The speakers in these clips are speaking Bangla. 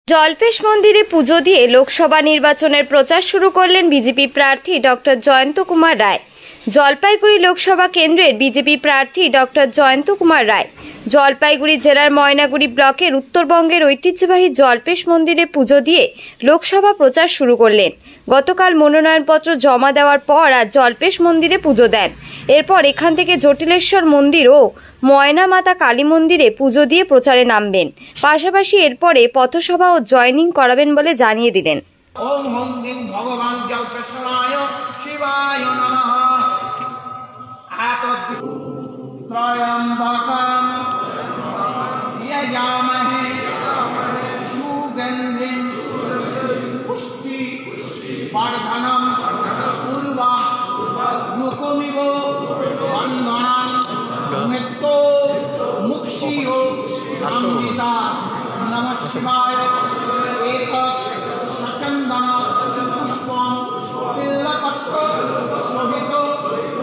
জল্পেশ মন্দিরে পুজো দিয়ে লোকসভা নির্বাচনের প্রচার শুরু করলেন বিজেপি প্রার্থী ডক্টর জয়ন্ত কুমার রায়। জলপাইগুড়ি লোকসভা কেন্দ্রের বিজেপি প্রার্থী ডক্টর জয়ন্ত কুমার রায় জলপাইগুড়ি জেলার ময়নাগুড়ি ব্লকের উত্তরবঙ্গের ঐতিহ্যবাহী জল্পেশ মন্দিরে পুজো দিয়ে লোকসভা প্রচার শুরু করলেন। গতকাল মনোনয়নপত্র জমা দেওয়ার পর আজ জল্পেশ মন্দিরে পুজো দেন। এরপর এখান থেকে জটিলেশ্বর মন্দির ও ময়না মাতা কালী মন্দিরে পুজো দিয়ে প্রচারে নামবেন। পাশাপাশি এরপরে পথসভা ও জয়নিং করাবেন বলে জানিয়ে দিলেন। ওম মন্দির ভগবান জল্পেশ্বরায় শিবায় নমঃ। ত্রয়ম্বকম যজামহে সুগন্ধিম পুষ্টিবর্ধনম উর্বারুকমিব বন্দনাং মৃত্যু মুক্ষিও অমৃতা নমঃ শিবায়। এতৎ সচন্দন পুষ্পম তিলপত্র শোভিত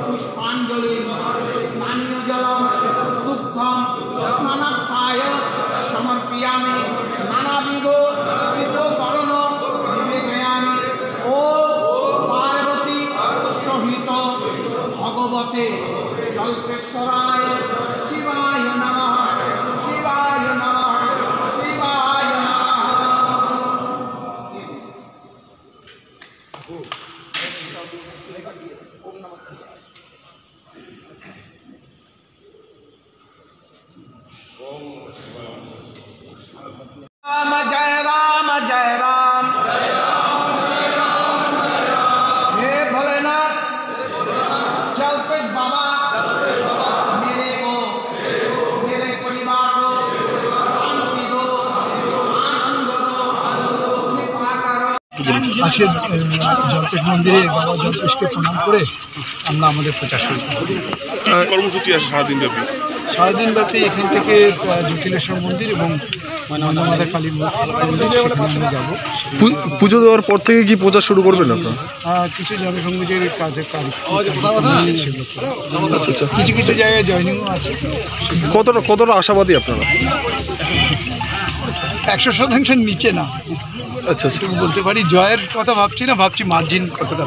পুষ্পাঞ্জলি স্নানীয় জলম দুগ্ধম স্নানার্থায় সমর্পয়ামি নানাবিধ উপকরণ নিবেদয়ামি। ও পার্বতী সহিত ভগবতে জল্পেশ্বরায় শিবায় নমঃ শিবায় নমঃ শিবায় राम जय राम जय राम हे भोलेनाथ जल्पेश बाबा मेरे को मेरे परिवार को शांति दो आनंद दो कृपा करो। আজকে জল্পেশ মন্দিরে বাবা জল্পেশকে প্রণাম করে আমরা আমাদের প্রচার শুরু করি। কর্মসূচি আছে সারাদিনব্যাপী এখান থেকে জটিলেশ্বর মন্দির এবং ময়না মাতা কালী মন্দির সেখানে আমরা যাবো। পুজো দেওয়ার পর থেকে কি প্রচার শুরু করবেন আপনারা? কিছু জনসংযোগের আচ্ছা কিছু কিছু জায়গায় জয়নিংও আছে। কতটা আশাবাদী আপনারা? 100% নিচে না। আচ্ছা বলতে পারি জয়ের কথা ভাবছি না, ভাবছি মার্জিন কতটা।